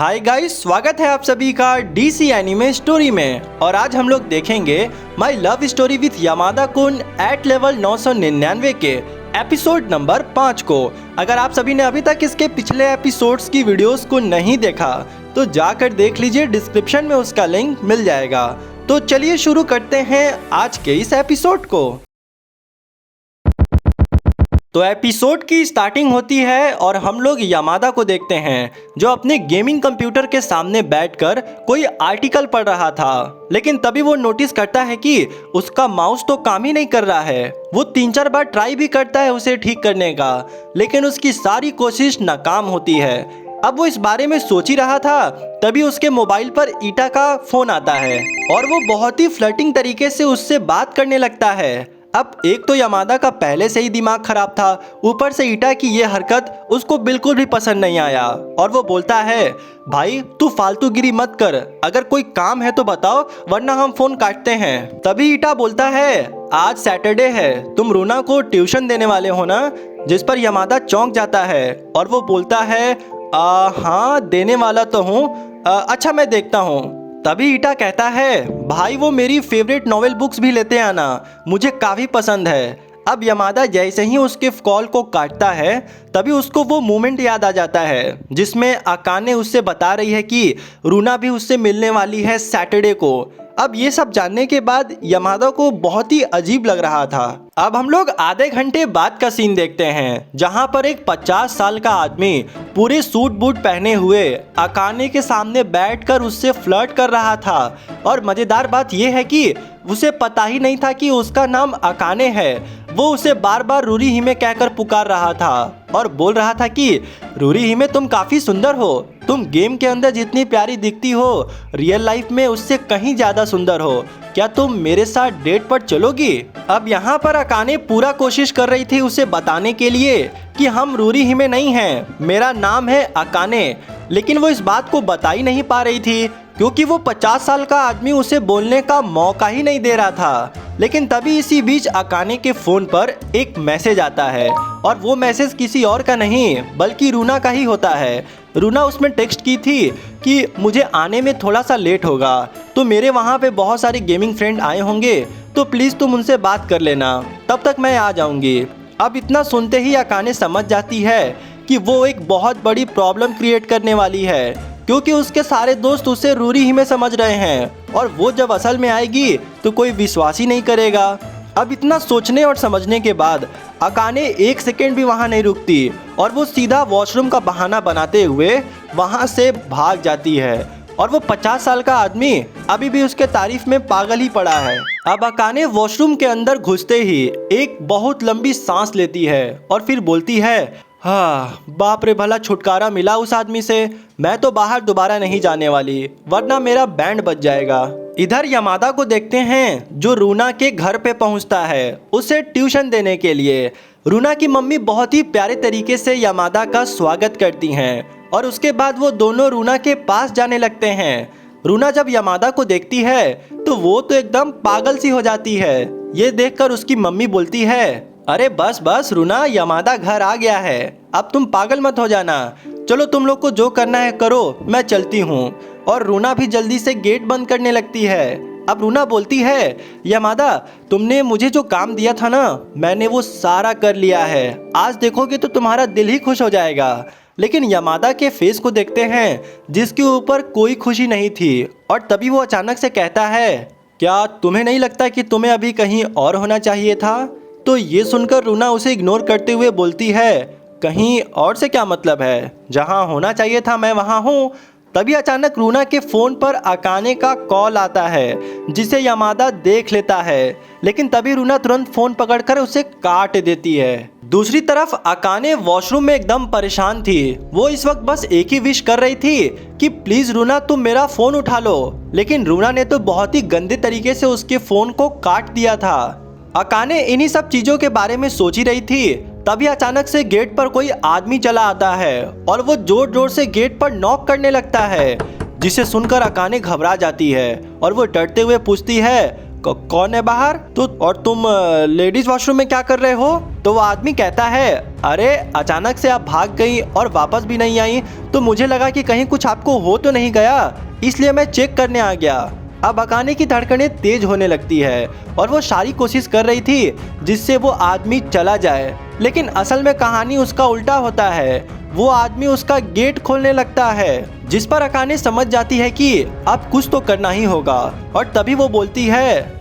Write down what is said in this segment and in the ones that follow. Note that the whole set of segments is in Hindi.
हाय गाइस, स्वागत है आप सभी का डीसी एनिमे स्टोरी में। और आज हम लोग देखेंगे my love story with Yamada कुन एट लेवल 999 के एपिसोड नंबर 5 को। अगर आप सभी ने अभी तक इसके पिछले एपिसोड्स की वीडियोस को नहीं देखा तो जाकर देख लीजिए, डिस्क्रिप्शन में उसका लिंक मिल जाएगा। तो चलिए शुरू करते हैं आज के इस एपिसोड को। तो एपिसोड की स्टार्टिंग होती है और हम लोग यामादा को देखते हैं जो अपने गेमिंग कंप्यूटर के सामने बैठकर कोई आर्टिकल पढ़ रहा था। लेकिन तभी वो नोटिस करता है कि उसका माउस तो काम ही नहीं कर रहा है। वो 3-4 बार ट्राई भी करता है उसे ठीक करने का, लेकिन उसकी सारी कोशिश नाकाम होती है। अब वो इस बारे में सोच ही रहा था, तभी उसके मोबाइल पर ईटा का फोन आता है और वो बहुत ही फ्लर्टिंग तरीके से उससे बात करने लगता है। अब एक तो यामादा का पहले से ही दिमाग खराब था, ऊपर से ईटा की ये हरकत उसको बिल्कुल भी पसंद नहीं आया और वो बोलता है, भाई तू फालतूगिरी मत कर, अगर कोई काम है तो बताओ वरना हम फोन काटते हैं। तभी ईटा बोलता है, आज सैटरडे है, तुम रूना को ट्यूशन देने वाले हो ना? जिस पर यामादा चौंक जाता है और वो बोलता है, हाँ देने वाला तो हूँ, अच्छा मैं देखता हूँ। तभी ईटा कहता है, भाई वो मेरी फेवरेट नॉवेल बुक्स भी लेते आना, मुझे काफ़ी पसंद है। अब यामादा जैसे ही उसके कॉल को काटता है तभी उसको वो मोमेंट याद आ जाता है जिसमें अकाने उससे बता रही है कि रूना भी उससे मिलने वाली है सैटरडे को। अब ये सब जानने के बाद यामादा को बहुत ही अजीब लग रहा था। अब हम लोग आधे घंटे बाद का सीन देखते हैं जहां पर एक 50 साल का आदमी पूरे सूट बूट पहने हुए अकाने के सामने बैठकर उससे फ्लर्ट कर रहा था। और मज़ेदार बात यह है कि उसे पता ही नहीं था कि उसका नाम अकाने है। वो उसे बार बार रूरी हिमे कहकर पुकार रहा था और बोल रहा था कि रूरी हिमे तुम काफ़ी सुंदर हो, तुम गेम के अंदर जितनी प्यारी दिखती हो रियल लाइफ में उससे कहीं ज़्यादा सुंदर हो, क्या तुम मेरे साथ डेट पर चलोगी? अब यहाँ पर अकाने पूरा कोशिश कर रही थी उसे बताने के लिए कि हम रूरी हिमे नहीं हैं, मेरा नाम है अकाने, लेकिन वो इस बात को बता ही नहीं पा रही थी क्योंकि वो 50 साल का आदमी उसे बोलने का मौका ही नहीं दे रहा था। लेकिन तभी इसी बीच अकाने के फ़ोन पर एक मैसेज आता है और वो मैसेज किसी और का नहीं बल्कि रूना का ही होता है। रूना उसमें टेक्स्ट की थी कि मुझे आने में थोड़ा सा लेट होगा, तो मेरे वहाँ पे बहुत सारे गेमिंग फ्रेंड आए होंगे, तो प्लीज़ तुम उनसे बात कर लेना, तब तक मैं आ जाऊँगी। अब इतना सुनते ही अकाने समझ जाती है कि वो एक बहुत बड़ी प्रॉब्लम क्रिएट करने वाली है क्योंकि उसके सारे दोस्त उसे रूरी ही में समझ रहे हैं और वो जब असल में आएगी तो कोई विश्वास ही नहीं करेगा। अब इतना सोचने और समझने के बाद अकाने एक सेकेंड भी वहाँ नहीं रुकती और वो सीधा वॉशरूम का बहाना बनाते हुए वहाँ से भाग जाती है। और वो 50 साल का आदमी अभी भी उसके तारीफ में पागल ही पड़ा है। अब अकाने वॉशरूम के अंदर घुसते ही एक बहुत लंबी सांस लेती है और फिर बोलती है, हाँ बाप रे, भला छुटकारा मिला उस आदमी से, मैं तो बाहर दोबारा नहीं जाने वाली वरना मेरा बैंड बज जाएगा। इधर यामादा को देखते हैं जो रूना के घर पे पहुंचता है उसे ट्यूशन देने के लिए। रूना की मम्मी बहुत ही प्यारे तरीके से यामादा का स्वागत करती हैं और उसके बाद वो दोनों रूना के पास जाने लगते हैं। रूना जब यामादा को देखती है तो वो तो एकदम पागल सी हो जाती है। ये देखकर उसकी मम्मी बोलती है, अरे बस बस रूना, यामादा घर आ गया है, अब तुम पागल मत हो जाना, चलो तुम लोग को जो करना है करो, मैं चलती हूँ। और रूना भी जल्दी से गेट बंद करने लगती है। अब रूना बोलती है, यामादा तुमने मुझे जो काम दिया था ना, मैंने वो सारा कर लिया है, आज देखोगे तो तुम्हारा दिल ही खुश हो जाएगा। लेकिन यामादा के फेस को देखते हैं जिसके ऊपर कोई खुशी नहीं थी और तभी वो अचानक से कहता है, क्या तुम्हें नहीं लगता कि तुम्हें अभी कहीं और होना चाहिए था? तो ये सुनकर रूना उसे इग्नोर करते हुए बोलती है, कहीं और से क्या मतलब है, जहाँ होना चाहिए था मैं वहाँ हूँ। तभी अचानक रूना के फ़ोन पर अकाने का कॉल आता है जिसे यामादा देख लेता है, लेकिन तभी रूना तुरंत फ़ोन पकड़कर उसे काट देती है। दूसरी तरफ अकाने वॉशरूम में एकदम परेशान थी। वो इस वक्त बस एक ही विश कर रही थी कि प्लीज़ रूना तुम मेरा फ़ोन उठा लो, लेकिन रूना ने तो बहुत ही गंदे तरीके से उसके फ़ोन को काट दिया था। अकाने इन्हीं सब चीज़ों के बारे में सोच ही रही थी, तभी अचानक से गेट पर कोई आदमी चला आता है और वो जोर जोर से गेट पर नॉक करने लगता है, जिसे सुनकर अकाने घबरा जाती है और वो डरते हुए पूछती है, कौन है बाहर? तो और तुम लेडीज वॉशरूम में क्या कर रहे हो? तो वो आदमी कहता है, अरे अचानक से आप भाग गई और वापस भी नहीं आई, तो मुझे लगा कि कहीं कुछ आपको हो तो नहीं गया, इसलिए मैं चेक करने आ गया। अब अकाने की धड़कनें तेज होने लगती है और वो सारी कोशिश कर रही थी जिससे वो आदमी चला जाए, लेकिन असल में कहानी उसका उल्टा होता है। वो आदमी उसका गेट खोलने लगता है, जिस पर अकाने समझ जाती है कि अब कुछ तो करना ही होगा। और तभी वो बोलती है,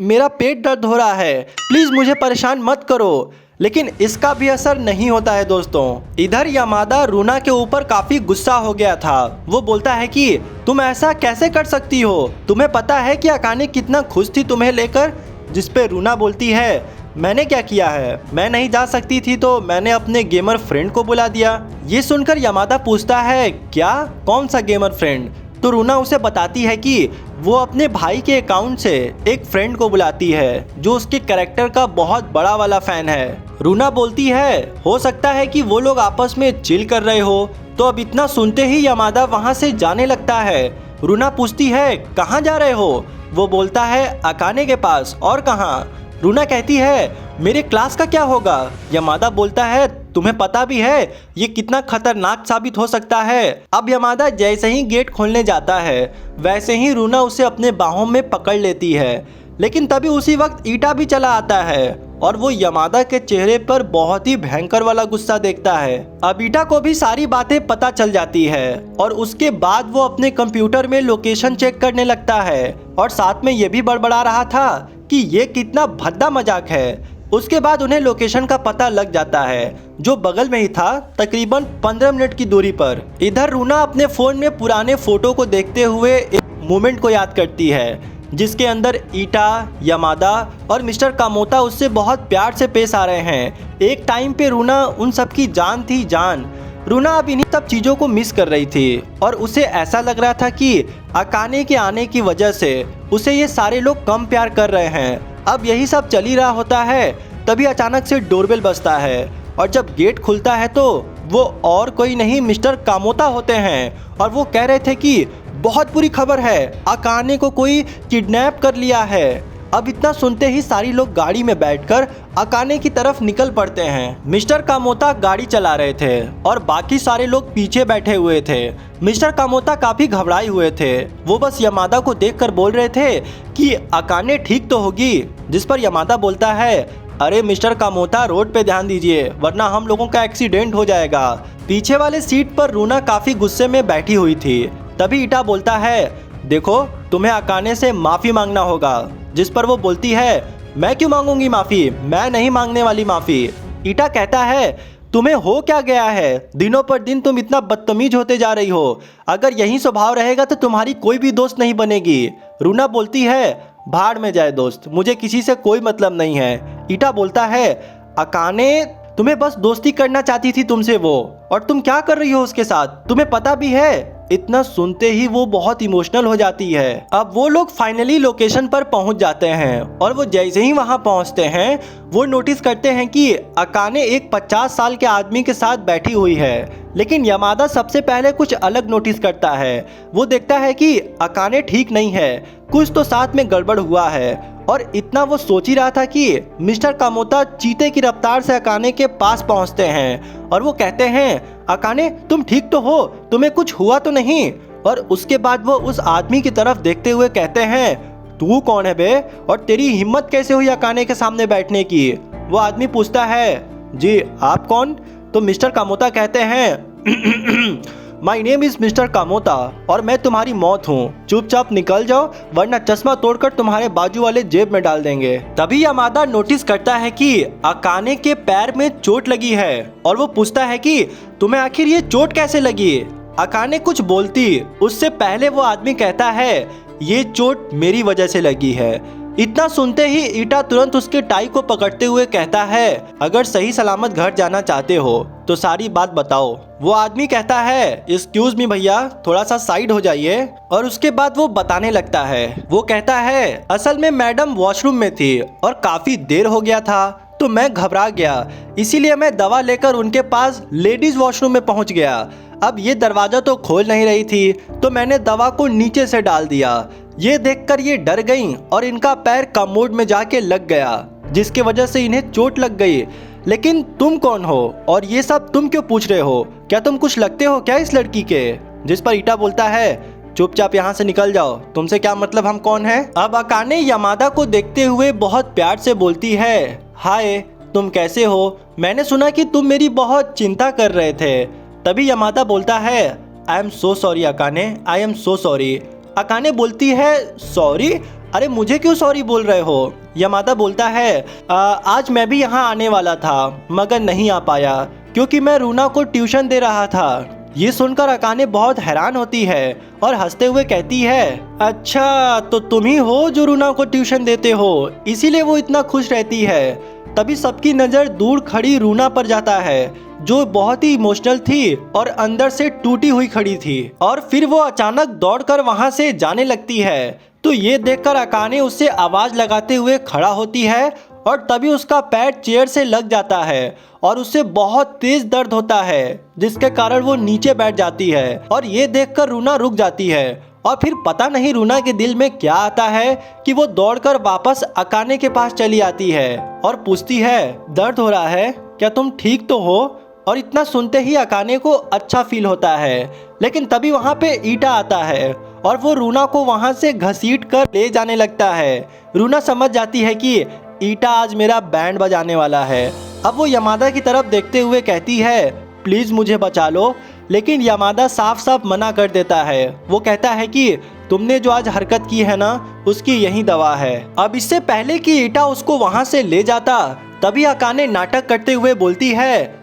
मेरा पेट दर्द हो रहा है, प्लीज मुझे परेशान मत करो। लेकिन इसका भी असर नहीं होता है दोस्तों। इधर यामादा रूना के ऊपर काफी गुस्सा हो गया था। वो बोलता है कि तुम ऐसा कैसे कर सकती हो? तुम्हें पता है कि अकाने कितना खुश थी तुम्हें लेकर? जिस पे रूना बोलती है, मैंने क्या किया है? मैं नहीं जा सकती थी तो मैंने अपने गेमर फ्रेंड को बुला दिया। ये सुनकर यामादा पूछता है, क्या? कौन सा गेमर फ्रेंड? तो रूना उसे बताती है कि वो अपने भाई के अकाउंट से एक फ्रेंड को बुलाती है जो उसके कैरेक्टर का बहुत बड़ा वाला फैन है। रूना बोलती है, हो सकता है कि वो लोग आपस में चिल कर रहे हो। तो अब इतना सुनते ही यामादा वहाँ से जाने लगता है। रूना पूछती है, कहाँ जा रहे हो? वो बोलता है, अकाने के पास। और कहाँ? रूना कहती है, मेरे क्लास का क्या होगा? यामादा बोलता है, तुम्हें पता भी है ये कितना खतरनाक साबित हो सकता है। अब यामादा जैसे ही गेट खोलने जाता है वैसे ही रूना उसे अपने बाहों में पकड़ लेती है, लेकिन तभी उसी वक्त ईटा भी चला आता है और वो यामादा के चेहरे पर बहुत ही भयंकर वाला गुस्सा देखता है। अब ईटा को भी सारी बातें पता चल जाती है और उसके बाद वो अपने कंप्यूटर में लोकेशन चेक करने लगता है और साथ में ये भी बड़बड़ा रहा था कि ये कितना भद्दा मजाक है। उसके बाद उन्हें लोकेशन का पता लग जाता है जो बगल में ही था, तकरीबन 15 मिनट की दूरी पर। इधर रूना अपने फोन में पुराने फोटो को देखते हुए एक मोमेंट को याद करती है जिसके अंदर ईटा, यामादा और मिस्टर कामोता उससे बहुत प्यार से पेश आ रहे हैं। एक टाइम पे रूना उन सब की जान थी जान। रूना अब इन्हीं सब चीज़ों को मिस कर रही थी और उसे ऐसा लग रहा था कि अकाने के आने की वजह से उसे ये सारे लोग कम प्यार कर रहे हैं। अब यही सब चल ही रहा होता है, तभी अचानक से डोरबेल बजता है और जब गेट खुलता है तो वो और कोई नहीं मिस्टर कामोता होते हैं और वो कह रहे थे कि बहुत बुरी खबर है, अकाने को कोई किडनैप कर लिया है। अब इतना सुनते ही सारी लोग गाड़ी में बैठकर अकाने की तरफ निकल पड़ते हैं। मिस्टर कामोता गाड़ी चला रहे थे और बाकी सारे लोग पीछे बैठे हुए थे। मिस्टर कामोता काफी घबराए हुए थे। वो बस यामादा को देखकर बोल रहे थे कि अकाने ठीक तो होगी, जिस पर यामादा बोलता है, अरे मिस्टर कामोता रोड पे ध्यान दीजिए वरना हम लोगों का एक्सीडेंट हो जाएगा। पीछे वाले सीट पर रूना काफी गुस्से में बैठी हुई थी। तभी ईटा बोलता है, देखो तुम्हें अकाने से माफी मांगना होगा। जिस पर वो बोलती है, मैं क्यों मांगूंगी माफी? मैं नहीं मांगने वाली माफी। ईटा कहता है, तुम्हें हो क्या गया है? दिनों पर दिन तुम इतना बदतमीज होते जा रही हो। अगर यही स्वभाव रहेगा तो तुम्हारी कोई भी दोस्त नहीं बनेगी। रूना बोलती है, भाड़ में जाए दोस्त, मुझे किसी से कोई मतलब नहीं है। ईटा बोलता है, अकाने तुम्हें बस दोस्ती करना चाहती थी तुमसे वो, और तुम क्या कर रही हो उसके साथ, तुम्हें पता भी है? इतना सुनते ही वो बहुत इमोशनल हो जाती है। अब वो लोग फाइनली लोकेशन पर पहुंच जाते हैं और वो जैसे ही वहां पहुंचते हैं वो नोटिस करते हैं कि अकाने एक 50 साल के आदमी के साथ बैठी हुई है। लेकिन यामादा सबसे पहले कुछ अलग नोटिस करता है। वो देखता है कि अकाने ठीक नहीं है, कुछ तो साथ में गड़बड़ हुआ है। और इतना वो सोच ही रहा था कि मिस्टर कामोता चीते की रफ्तार से अकाने के पास पहुंचते हैं और वो कहते हैं, अकाने तुम ठीक तो हो, तुम्हें कुछ हुआ तो नहीं? और उसके बाद वो उस आदमी की तरफ देखते हुए कहते हैं, तू कौन है बे और तेरी हिम्मत कैसे हुई अकाने के सामने बैठने की? वो आदमी पूछता है, जी आप कौन? तो मिस्टर कामोता कहते हैं, माई नेम इज मिस्टर कामोता और मैं तुम्हारी मौत हूँ। चुपचाप निकल जाओ वरना चश्मा तोड़कर तुम्हारे बाजू वाले जेब में डाल देंगे। तभी यामादा नोटिस करता है कि अकाने के पैर में चोट लगी है और वो पूछता है कि तुम्हें आखिर ये चोट कैसे लगी? अकाने कुछ बोलती उससे पहले वो आदमी कहता है, ये चोट मेरी वजह से लगी है। इतना सुनते ही ईटा तुरंत उसके टाई को पकड़ते हुए कहता है, अगर सही सलामत घर जाना चाहते हो तो सारी बात बताओ। वो आदमी कहता है, एक्सक्यूज मी भैया, थोड़ा सा साइड हो जाइए। और उसके बाद वो बताने लगता है। वो कहता है, असल में मैडम वॉशरूम में थी और काफी देर हो गया था तो मैं घबरा गया, इसीलिए मैं दवा लेकर उनके पास लेडीज वॉशरूम में पहुंच गया। अब ये दरवाज़ा तो खोल नहीं रही थी, तो मैंने दवा को नीचे से डाल दिया। ये देखकर ये डर गईं और इनका पैर कमोड में जाके लग गया, जिसकी वजह से इन्हें चोट लग गई। लेकिन तुम कौन हो और ये सब तुम क्यों पूछ रहे हो? क्या तुम कुछ लगते हो क्या इस लड़की के? जिस पर ईटा बोलता है, चुपचाप यहाँ से निकल जाओ, तुमसे क्या मतलब, हम कौन हैं? अब अकाने यामादा को देखते हुए बहुत प्यार से बोलती है, हाय तुम कैसे हो? मैंने सुना कि तुम मेरी बहुत चिंता कर रहे थे। तभी यामादा बोलता है, I am so sorry Akane, I am so sorry. Akane बोलती है, सॉरी? अरे मुझे क्यों सॉरी बोल रहे हो? यामादा बोलता है, आज मैं भी यहाँ आने वाला था मगर नहीं आ पाया क्योंकि मैं रूना को ट्यूशन दे रहा था। ये सुनकर अकाने बहुत हैरान होती है और हंसते हुए कहती है, अच्छा तो तुम ही हो जो रूना को ट्यूशन देते हो, इसीलिए वो इतना खुश रहती है। तभी सबकी नज़र दूर खड़ी रूना पर जाता है, जो बहुत ही इमोशनल थी और अंदर से टूटी हुई खड़ी थी। और फिर वो अचानक दौड़कर वहां से जाने लगती है। तो ये देखकर अकाने उससे आवाज़ लगाते हुए खड़ा होती है और तभी उसका पैर चेयर से लग जाता है और उससे बहुत तेज दर्द होता है, जिसके कारण वो नीचे बैठ जाती है। और ये देखकर रूना रुक जाती है और फिर पता नहीं रूना के दिल में क्या आता है कि वो दौड़कर वापस अकाने के पास चली आती है और पूछती है, दर्द हो रहा है क्या, तुम ठीक तो हो? और इतना सुनते ही अकाने को अच्छा फील होता है। लेकिन तभी वहाँ पे ईटा आता है और वो रूना को वहाँ से घसीट कर ले जाने लगता है। रूना समझ जाती है कि ईटा आज मेरा बैंड बजाने वाला है। अब वो यामादा की तरफ देखते हुए कहती है, प्लीज़ मुझे बचा लो। लेकिन यामादा साफ साफ मना कर देता है। वो कहता है कि तुमने जो आज हरकत की है ना, उसकी यही दवा है। अब इससे पहले कि ईटा उसको वहाँ से ले जाता, तभी अकाने नाटक करते हुए बोलती है,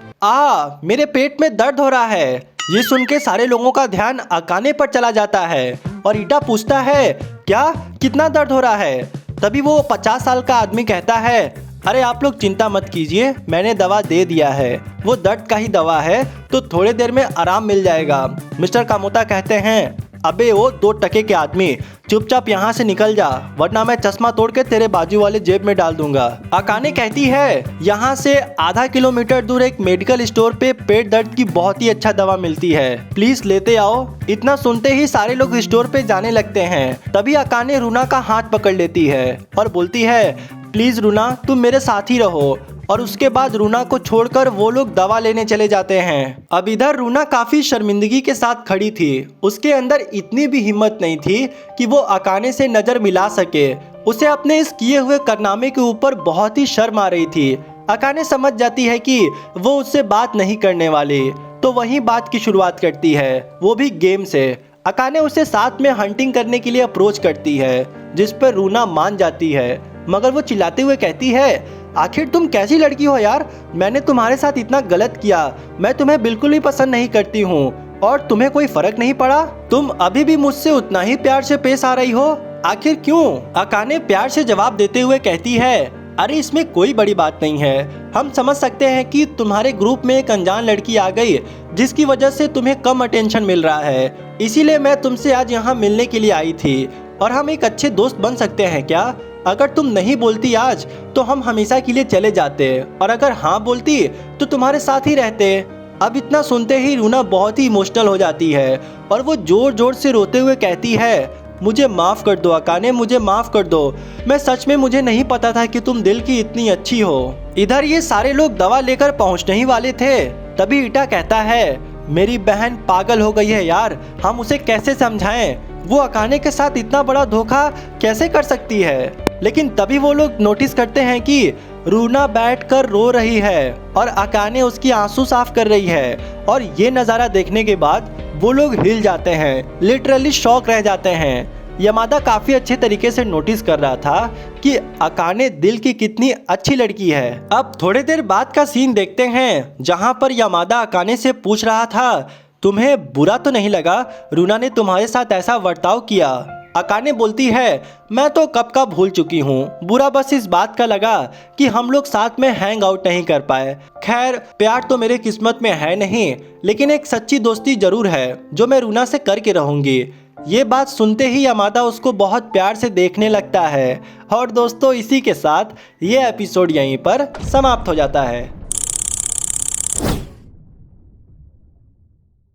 मेरे पेट में दर्द हो रहा है। ये सुन के सारे लोगों का ध्यान अकाने पर चला जाता है और ईटा पूछता है, क्या, कितना दर्द हो रहा है? तभी वो 50 साल का आदमी कहता है, अरे आप लोग चिंता मत कीजिए, मैंने दवा दे दिया है, वो दर्द का ही दवा है, तो थोड़ी देर में आराम मिल जाएगा। मिस्टर कामोता कहते हैं, अबे वो 2 टके के आदमी, चुपचाप यहाँ से निकल जा, वरना मैं चश्मा तोड़ के तेरे बाजू वाले जेब में डाल दूंगा। अकाने कहती है, यहाँ से आधा किलोमीटर दूर एक मेडिकल स्टोर पे पेट दर्द की बहुत ही अच्छा दवा मिलती है, प्लीज लेते आओ। इतना सुनते ही सारे लोग स्टोर पे जाने लगते हैं। तभी अकाने रूना का हाथ पकड़ लेती है और बोलती है, प्लीज रूना तुम मेरे साथ ही रहो। और उसके बाद रूना को छोड़कर वो लोग दवा लेने चले जाते हैं। अब इधर रूना काफी शर्मिंदगी के साथ खड़ी थी। उसके अंदर इतनी भी हिम्मत नहीं थी कि वो अकाने से नजर मिला सके। उसे अपने इस किए हुए कारनामे के ऊपर बहुत ही शर्म आ रही थी। अकाने समझ जाती है कि वो उससे बात नहीं करने वाली, तो वहीं बात की शुरुआत करती है, वो भी गेम से। अकाने उसे साथ में हंटिंग करने के लिए अप्रोच करती है, जिस पर रूना मान जाती है, मगर वो चिल्लाते हुए कहती है, आखिर तुम कैसी लड़की हो यार, मैंने तुम्हारे साथ इतना गलत किया, मैं तुम्हें बिल्कुल भी पसंद नहीं करती हूँ और तुम्हें कोई फर्क नहीं पड़ा, तुम अभी भी मुझसे उतना ही प्यार से पेश आ रही हो, आखिर क्यों? अकाने प्यार से जवाब देते हुए कहती है, अरे इसमें कोई बड़ी बात नहीं है, हम समझ सकते हैं कि तुम्हारे ग्रुप में एक अनजान लड़की आ गई जिसकी वजह से तुम्हें कम अटेंशन मिल रहा है, इसीलिए मैं तुमसे आज यहाँ मिलने के लिए आई थी और हम एक अच्छे दोस्त बन सकते हैं क्या? अगर तुम नहीं बोलती आज तो हम हमेशा के लिए चले जाते, और अगर हाँ बोलती तो तुम्हारे साथ ही रहते। अब इतना सुनते ही रूना बहुत ही इमोशनल हो जाती है और वो जोर जोर से रोते हुए कहती है, मुझे माफ़ कर दो अकाने, मुझे माफ़ कर दो, मैं सच में मुझे नहीं पता था कि तुम दिल की इतनी अच्छी हो। इधर ये सारे लोग दवा लेकर पहुंचने ही वाले थे, तभी ईटा कहता है, मेरी बहन पागल हो गई है यार, हम उसे कैसे समझाएं, वो अकाने के साथ इतना बड़ा धोखा कैसे कर सकती है? लेकिन तभी वो लोग नोटिस करते हैं कि रूना बैठकर रो रही है और अकाने उसकी आंसू साफ कर रही है। और ये नज़ारा देखने के बाद वो लोग हिल जाते हैं, लिटरली शॉक रह जाते हैं। यामादा काफ़ी अच्छे तरीके से नोटिस कर रहा था कि अकाने दिल की कितनी अच्छी लड़की है। अब थोड़ी देर बाद का सीन देखते हैं, जहाँ पर यामादा अकाने से पूछ रहा था, तुम्हें बुरा तो नहीं लगा रूना ने तुम्हारे साथ ऐसा बर्ताव किया? अकाने बोलती है, मैं तो कब का भूल चुकी हूँ, बुरा बस इस बात का लगा कि हम लोग साथ में हैंग आउट नहीं कर पाए। खैर प्यार तो मेरे किस्मत में है नहीं, लेकिन एक सच्ची दोस्ती जरूर है जो मैं रूना से करके रहूंगी। ये बात सुनते ही यामादा उसको बहुत प्यार से देखने लगता है। और दोस्तों इसी के साथ ये एपिसोड यहीं पर समाप्त हो जाता है।